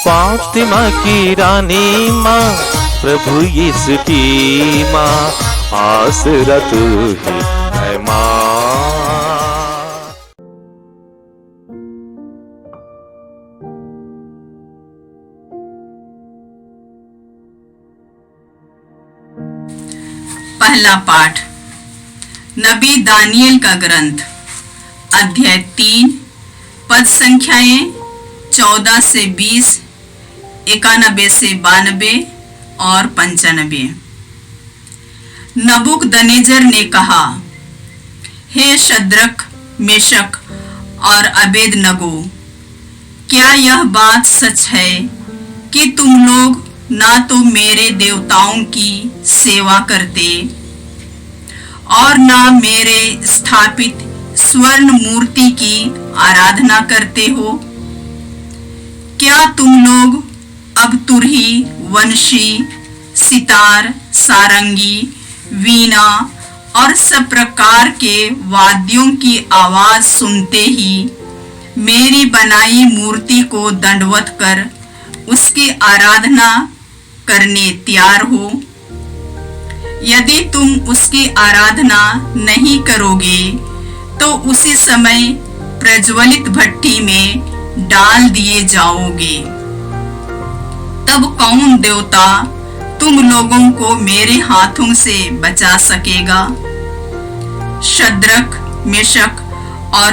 फातिमा की रानी माँ, प्रभु यीशु की माँ, आसरा तू ही है माँ। पहला पाठ नबी दानियल का ग्रंथ, अध्याय 3, पद संख्याएं 14 से 20, 91 से 92 और 95। नबूकदनेस्सर ने कहा, हे शद्रक, मेशक और अबेदनगो, क्या यह बात सच है कि तुम लोग ना तो मेरे देवताओं की सेवा करते और ना मेरे स्थापित स्वर्ण मूर्ति की आराधना करते हो? क्या तुम लोग अब तुरही, वंशी, सितार, सारंगी, वीणा और सब प्रकार के वाद्यों की आवाज सुनते ही मेरी बनाई मूर्ति को दंडवत कर उसकी आराधना करने तैयार हो? यदि तुम उसकी आराधना नहीं करोगे तो उसी समय प्रज्वलित भट्ठी में डाल दिए जाओगे। तब कौन देवता तुम लोगों को मेरे हाथों से बचा सकेगा? शद्रक, मेशक और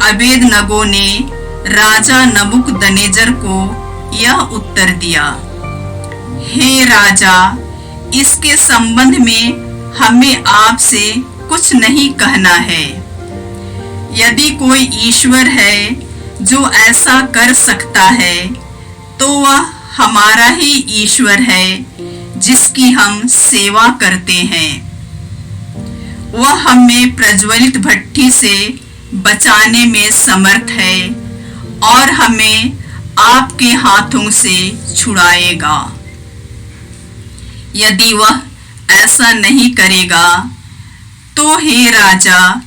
अबेदनगो ने राजा नबूकदनेस्सर को यह उत्तर दिया, हे राजा, इसके संबंध में हमें आपसे कुछ नहीं कहना है। यदि कोई ईश्वर है जो ऐसा कर सकता है तो वह हमारा ही ईश्वर है जिसकी हम सेवा करते हैं। वह हमें प्रज्वलित भट्ठी से बचाने में समर्थ है और हमें आपके हाथों से छुड़ाएगा। यदि वह ऐसा नहीं करेगा तो हे राजा,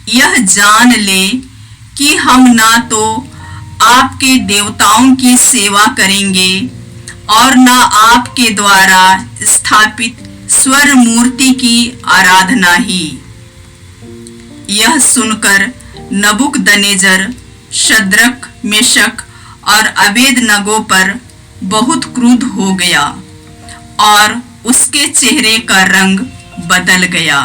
यह जान ले कि हम ना तो आपके देवताओं की सेवा करेंगे और ना आपके द्वारा स्थापित स्वर्ण मूर्ति की आराधना ही। यह सुनकर नबूकदनेस्सर शद्रक, मेशक और अबेदनगो पर बहुत क्रुद्ध हो गया और उसके चेहरे का रंग बदल गया।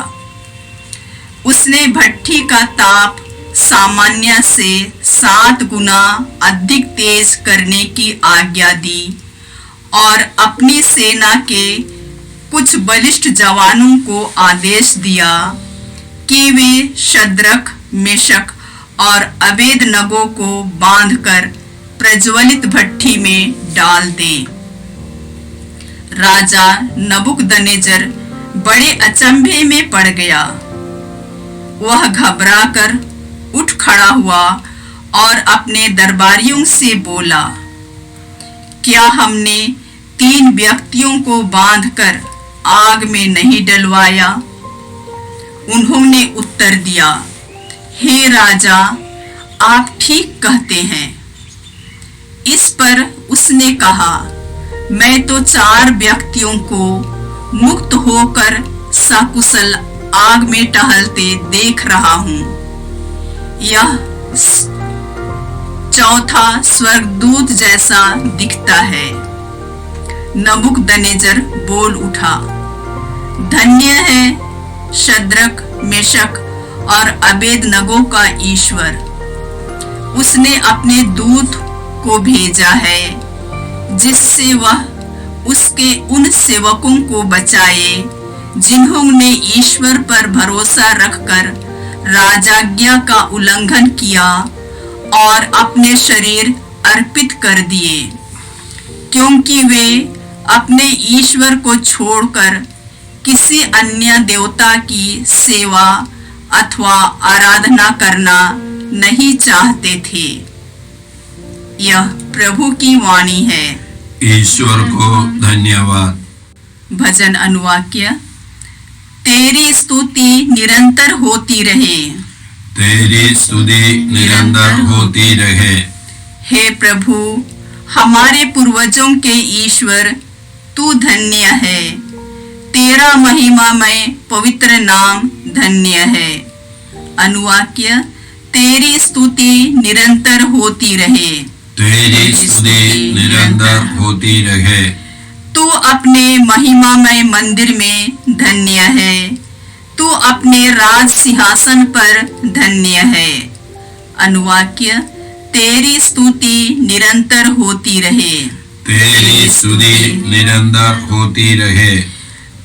उसने भट्ठी का ताप सामान्य से 7 गुना अधिक तेज करने की आज्ञा दी और अपनी सेना के कुछ बलिष्ठ जवानों को आदेश दिया कि वे शद्रक, मेशक और अबेदनगो को बांधकर प्रज्वलित भट्ठी में डाल दें। राजा नबूकदनेस्सर बड़े अचंभे में पड़ गया। वह घबराकर उठ खड़ा हुआ और अपने दरबारियों से बोला, क्या हमने 3 व्यक्तियों को बांधकर आग में नहीं डलवाया? उन्होंने उत्तर दिया, हे राजा, आप ठीक कहते हैं। इस पर उसने कहा, मैं तो 4 व्यक्तियों को मुक्त होकर सकुशल आग में टहलते देख रहा हूँ। यह चौथा स्वर्गदूत जैसा दिखता है। नबूकदनेस्सर बोल उठा, धन्य है शद्रक, मेशक और अबेदनगो का ईश्वर। उसने अपने दूत को भेजा है जिससे वह उसके उन सेवकों को बचाए जिन्होंने ईश्वर पर भरोसा रखकर राजाज्ञा का उल्लंघन किया और अपने शरीर अर्पित कर दिए, क्योंकि वे अपने ईश्वर को छोड़कर किसी अन्य देवता की सेवा अथवा आराधना करना नहीं चाहते थे। यह प्रभु की वाणी है। ईश्वर को धन्यवाद। भजन अनुवाक्य। तेरी स्तुति निरंतर होती रहे। तेरी स्तुति निरंतर होती रहे। हे प्रभु, हमारे पूर्वजों के ईश्वर, तू धन्य है। तेरा महिमामय पवित्र नाम धन्य है। अनुवाक्य, तेरी स्तुति निरंतर होती रहे। तेरी स्तुति निरंतर होती रहे। तू अपने महिमामय मंदिर में धन्य है। तू अपने राज सिंहासन पर धन्य है। अनुवाक्य, तेरी स्तुति निरंतर होती रहे। तेरी स्तुति निरंतर होती रहे।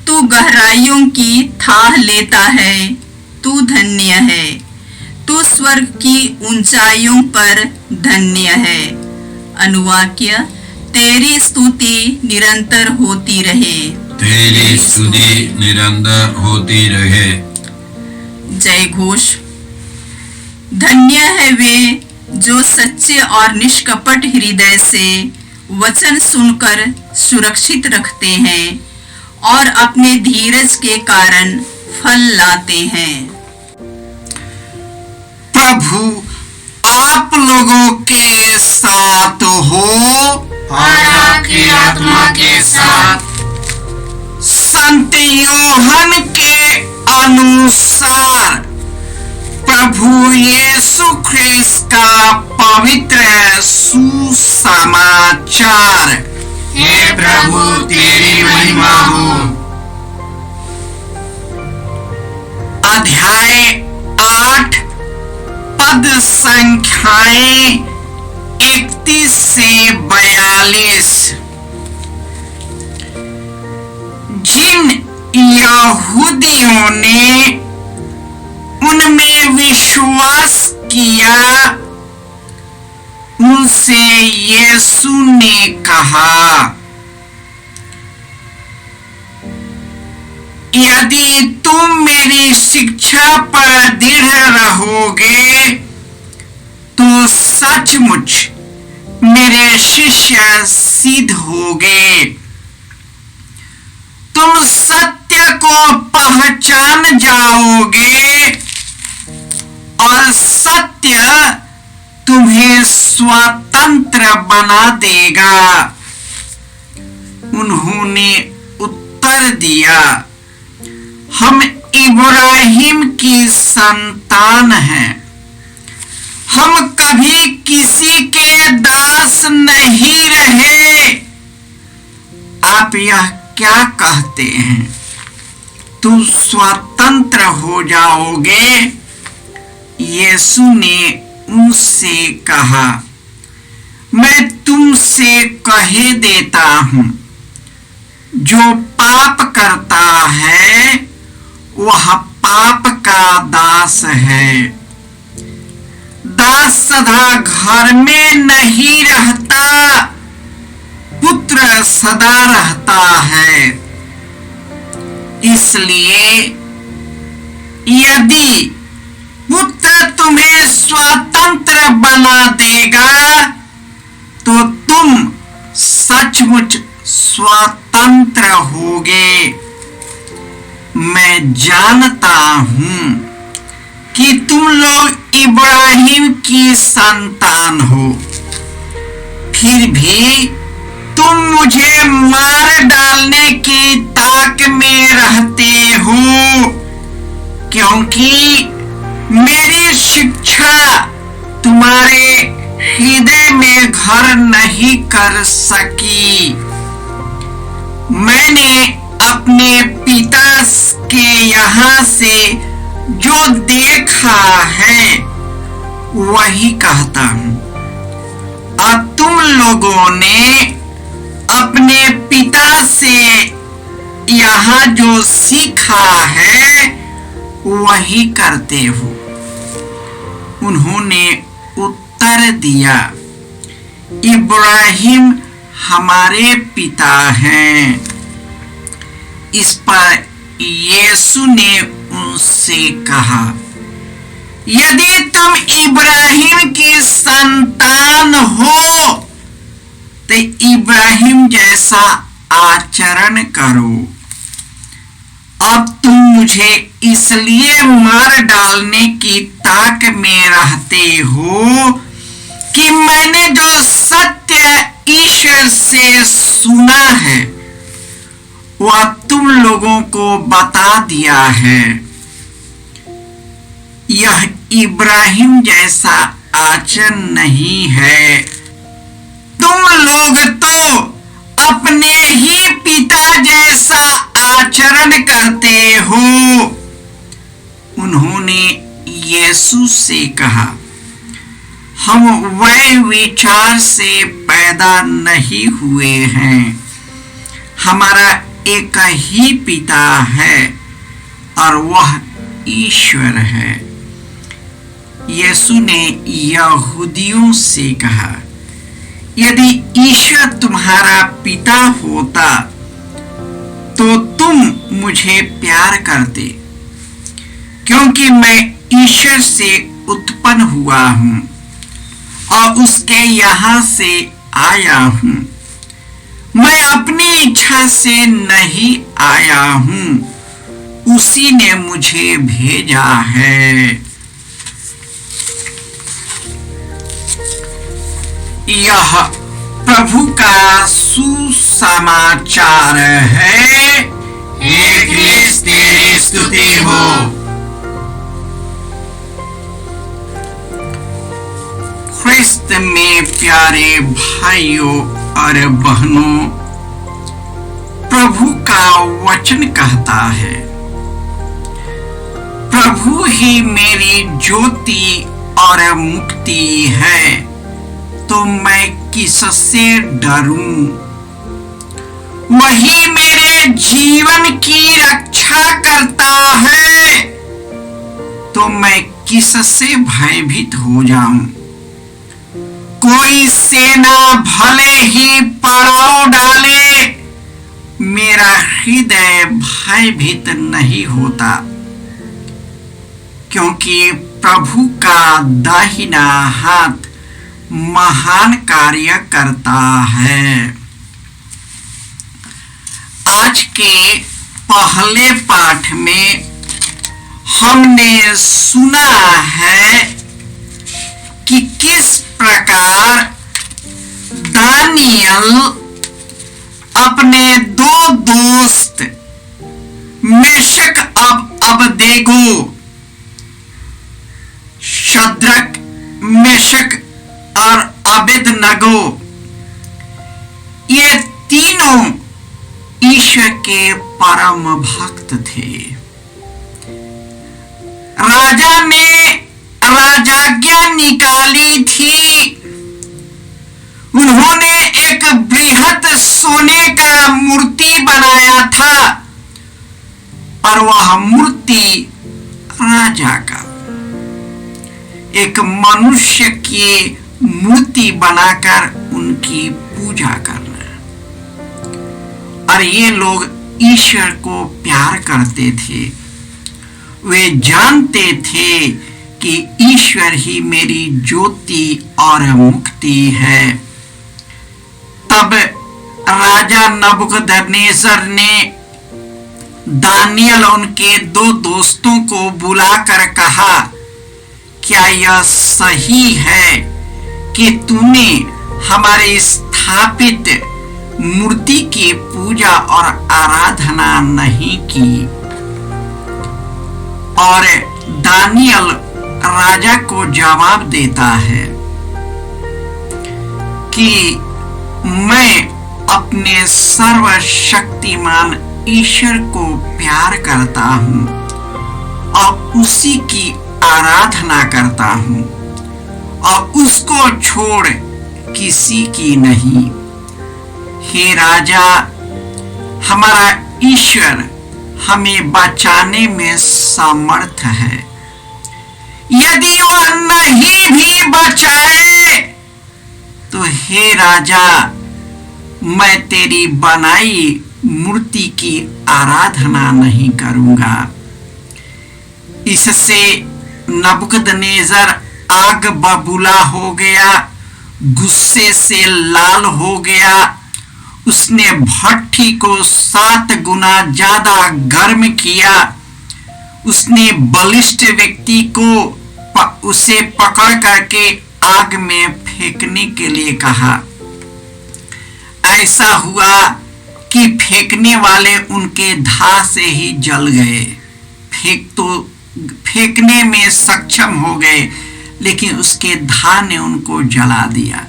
तू गहराइयों की थाह लेता है। तू धन्य है। तू स्वर्ग की ऊंचाइयों पर धन्य है। अनुवाक्य, तेरी स्तुति निरंतर होती रहे। तेरी स्तुति निरंतर होती रहे। जय घोष। धन्य है वे जो सच्चे और निष्कपट हृदय से वचन सुनकर सुरक्षित रखते हैं और अपने धीरज के कारण फल लाते हैं। प्रभु आप लोगों के साथ हो और आपकी आत्मा के साथ। संत यूहन्ना के अनुसार प्रभु यीशु ख्रिस्त का पवित्र सुसमाचार। हे प्रभु, तेरी महिमा हो। अध्याय 8 पद संख्याएं 31 से 42। जिन यहूदियों ने उनमें विश्वास किया, उनसे यीशु ने कहा, यदि तुम मेरी शिक्षा पर दृढ़ रहोगे तो सचमुच मेरे शिष्य सिद्ध होगे। तुम सत्य को पहचान जाओगे और सत्य तुम्हें स्वतंत्र बना देगा। उन्होंने उत्तर दिया, हम इब्राहिम की संतान हैं। हम कभी किसी के दास नहीं रहे। आप यह क्या कहते हैं? तुम स्वतंत्र हो जाओगे? यीशु ने उनसे कहा, मैं तुमसे कहे देता हूं, जो पाप करता है वह पाप का दास है। दास सदा घर में नहीं रहता, पुत्र सदा रहता है। इसलिए यदि पुत्र तुम्हें स्वतंत्र बना देगा तो तुम सचमुच स्वतंत्र होगे। मैं जानता हूं कि तुम लोग इब्राहिम की संतान हो, फिर भी तुम मुझे मार डालने की ताक में रहते हो, क्योंकि मेरी शिक्षा तुम्हारे हृदय में घर नहीं कर सकी। मैंने अपने पिता के यहाँ से जो देखा है वही कहता हूँ, और तुम लोगों ने अपने पिता से यहाँ जो सीखा है वही करते हो। उन्होंने उत्तर दिया, इब्राहिम हमारे पिता हैं। इस पर यीशु ने उनसे कहा, यदि तुम इब्राहिम की संतान हो तो इब्राहिम जैसा आचरण करो। अब तुम मुझे इसलिए मार डालने की ताक में रहते हो कि मैंने जो ईश्वर से सुना है वह तुम लोगों को बता दिया है। यह इब्राहिम जैसा आचरण नहीं है। तुम लोग तो अपने ही पिता जैसा आचरण करते हो। उन्होंने यीशु से कहा, हम वह विचार से पैदा नहीं हुए हैं। हमारा एक ही पिता है और वह ईश्वर है। यीशु ने यहूदियों से कहा, यदि ईश्वर तुम्हारा पिता होता तो तुम मुझे प्यार करते, क्योंकि मैं ईश्वर से उत्पन्न हुआ हूं और उसके यहां से आया हूं। मैं अपनी इच्छा से नहीं आया हूं, उसी ने मुझे भेजा है। यह प्रभु का सुसमाचार है। हे ख्रिस्त तेरी स्तुति हो। ख्रिस्त में प्यारे भाइयों और बहनों, प्रभु का वचन कहता है, प्रभु ही मेरी ज्योति और मुक्ति है, तो मैं किससे डरूं? वही मेरे जीवन की रक्षा करता है, तो मैं किससे भयभीत हो जाऊं? कोई सेना भले ही पड़ाव डाले, मेरा हृदय भयभीत नहीं होता, क्योंकि प्रभु का दाहिना हाथ महान कार्य करता है। आज के पहले पाठ में हमने सुना है कि किस प्रकार दानियल अपने दो दोस्त मेशक अबदेगो, शद्रक, मेशक और अबेदनगो, ये तीनों ईश्वर के परम भक्त थे। राजा ने राजाज्ञा निकाली थी। उन्होंने एक बृहत सोने का मूर्ति बनाया था और वह मूर्ति राजा का, एक मनुष्य की मूर्ति बनाकर उनकी पूजा करना। और ये लोग ईश्वर को प्यार करते थे। वे जानते थे कि ईश्वर ही मेरी ज्योति और मुक्ति है। तब राजा नबूकदनेस्सर ने दानियल उनके दो दोस्तों को बुलाकर कहा, क्या यह सही है कि तूने हमारे स्थापित मूर्ति की पूजा और आराधना नहीं की? और दानियल राजा को जवाब देता है कि मैं अपने सर्वशक्तिमान ईश्वर को प्यार करता हूं और उसी की आराधना करता हूं और उसको छोड़ किसी की नहीं। हे राजा, हमारा ईश्वर हमें बचाने में समर्थ है। यदि वह नहीं भी बचाए तो हे राजा, मैं तेरी बनाई मूर्ति की आराधना नहीं करूंगा। इससे नबूकदनेस्सर आग बबूला हो गया, गुस्से से लाल हो गया। उसने भट्ठी को 7 गुना ज्यादा गर्म किया। उसने बलिष्ठ व्यक्ति को उसे पकड़ करके आग में फेंकने के लिए कहा। ऐसा हुआ कि फेंकने वाले उनके धा से ही जल गए। फेंकने में सक्षम हो गए, लेकिन उसके धा ने उनको जला दिया।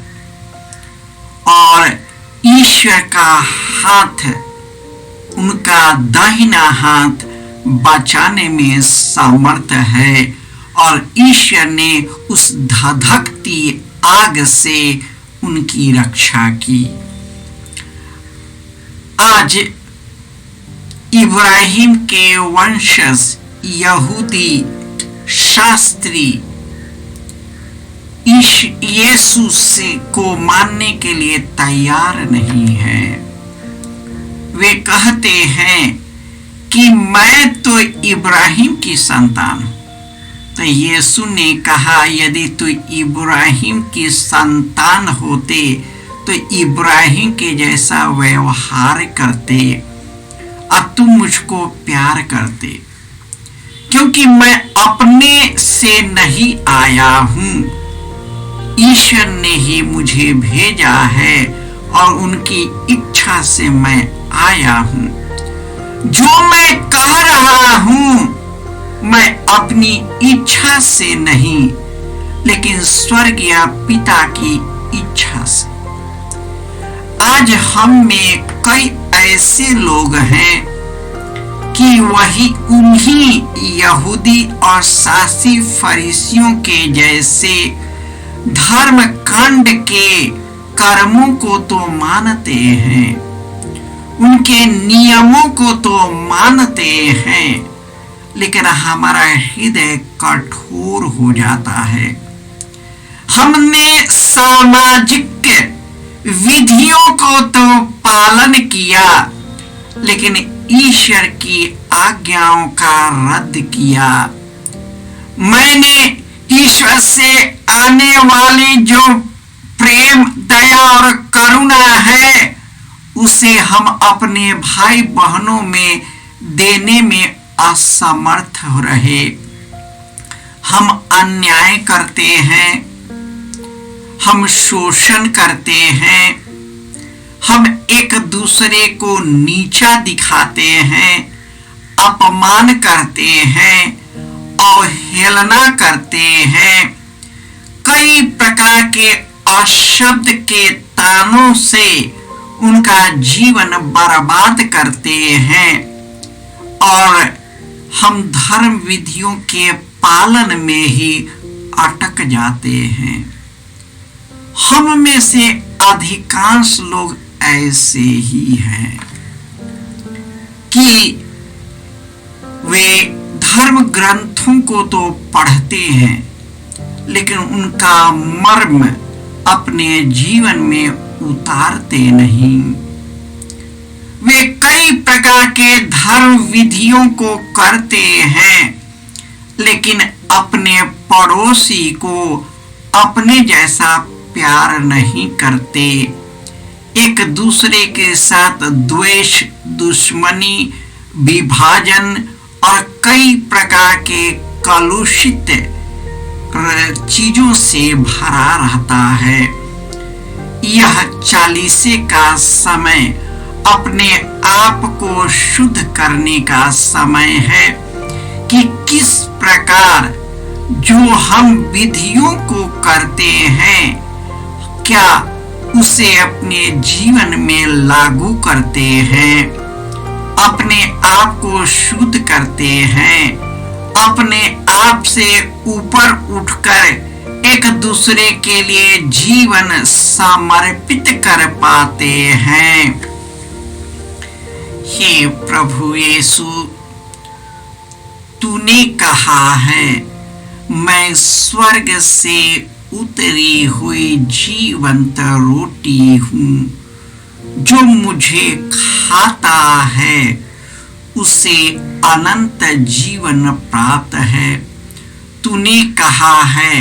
और ईश्वर का हाथ, उनका दाहिना हाथ बचाने में समर्थ है, और ईश्वर ने उस धधकती आग से उनकी रक्षा की। आज इब्राहिम के वंशज यहूदी शास्त्री यीशु से को मानने के लिए तैयार नहीं है। वे कहते हैं कि मैं तो इब्राहिम की संतान हूं। तो यीशु ने कहा, यदि तू इब्राहिम की संतान होते तो इब्राहिम के जैसा व्यवहार करते और तुम मुझको प्यार करते, क्योंकि मैं अपने से नहीं आया हूं, ईश्वर ने ही मुझे भेजा है और उनकी इच्छा से मैं आया हूं। जो मैं कह रहा हूं मैं अपनी इच्छा से नहीं, लेकिन स्वर्गीय पिता की इच्छा से। आज हम में कई ऐसे लोग हैं कि वही उन्हीं यहूदी और शास्त्री फरीसियों के जैसे धर्म कांड के कर्मों को तो मानते हैं, उनके नियमों को तो मानते हैं, लेकिन हमारा हृदय कठोर हो जाता है। हमने सामाजिक विधियों को तो पालन किया, लेकिन ईश्वर की आज्ञाओं का रद्द किया। मैंने ईश्वर से आने वाली जो प्रेम, दया और करुणा है, उसे हम अपने भाई बहनों में देने में असमर्थ हो रहे। हम अन्याय करते हैं, हम शोषण करते हैं, हम एक दूसरे को नीचा दिखाते हैं, अपमान करते हैं, अवहेलना करते हैं, कई प्रकार के अशब्द के तानों से उनका जीवन बर्बाद करते हैं, और हम धर्म विधियों के पालन में ही अटक जाते हैं। हम में से अधिकांश लोग ऐसे ही हैं कि वे धर्म ग्रंथों को तो पढ़ते हैं, लेकिन उनका मर्म अपने जीवन में उतारते नहीं। वे कई प्रकार के धर्म विधियों को करते हैं, लेकिन अपने पड़ोसी को अपने जैसा प्यार नहीं करते। एक दूसरे के साथ द्वेष, दुश्मनी, विभाजन और कई प्रकार के कलुषित चीजों से भरा रहता है। यह 40 का समय अपने आप को शुद्ध करने का समय है कि किस प्रकार जो हम विधियों को करते हैं, क्या उसे अपने जीवन में लागू करते हैं, अपने आप को शुद्ध करते हैं, अपने आप से ऊपर उठकर एक दूसरे के लिए जीवन समर्पित कर पाते हैं। हे प्रभु यीशु, तूने कहा है, मैं स्वर्ग से उतरी हुई जीवंत रोटी हूँ, जो मुझे खाता है उसे अनंत जीवन प्राप्त है। तूने कहा है,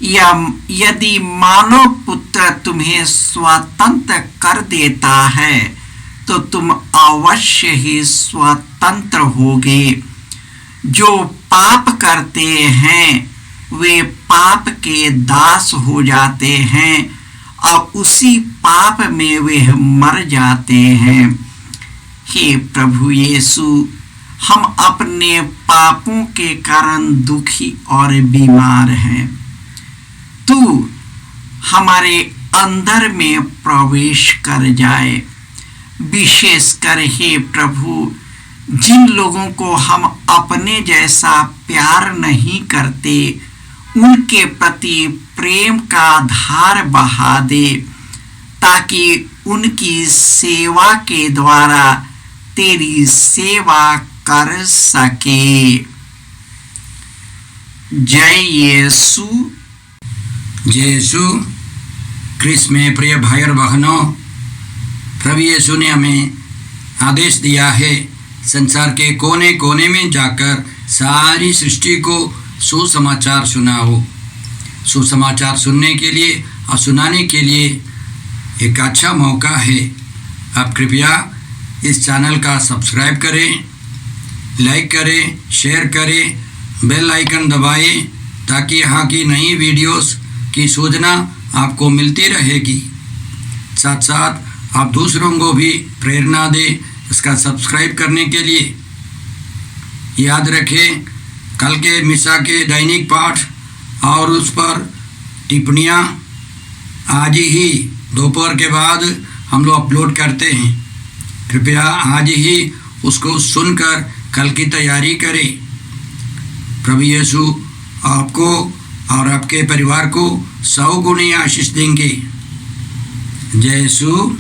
यदि मानव पुत्र तुम्हें स्वतंत्र कर देता है तो तुम अवश्य ही स्वतंत्र होगे। जो पाप करते हैं वे पाप के दास हो जाते हैं और उसी पाप में वे मर जाते हैं। हे प्रभु यीशु, हम अपने पापों के कारण दुखी और बीमार हैं। तू हमारे अंदर में प्रवेश कर जाए। विशेषकर हे प्रभु, जिन लोगों को हम अपने जैसा प्यार नहीं करते, उनके प्रति प्रेम का धार बहा दे, ताकि उनकी सेवा के द्वारा तेरी सेवा कर सके। जय यीशु। जय यीशु क्रिस्त में प्रिय भाई और बहनों, प्रभु यीशु ने हमें आदेश दिया है संसार के कोने कोने में जाकर सारी सृष्टि को सुसमाचार सुनाओ। सुसमाचार सुनने के लिए और सुनाने के लिए एक अच्छा मौका है। आप कृपया इस चैनल का सब्सक्राइब करें, लाइक करें, शेयर करें, बेल आइकन दबाएं, ताकि यहाँ की नई वीडियोस की सूचना आपको मिलती रहेगी। साथ साथ आप दूसरों को भी प्रेरणा दें इसका सब्सक्राइब करने के लिए। याद रखें, कल के मिसा के दैनिक पाठ और उस पर टिप्पणियाँ आज ही दोपहर के बाद हम लोग अपलोड करते हैं। कृपया आज ही उसको सुनकर कल की तैयारी करें। प्रभु यीशु आपको और आपके परिवार को 100 गुनी आशीष देंगे। जय यीशु।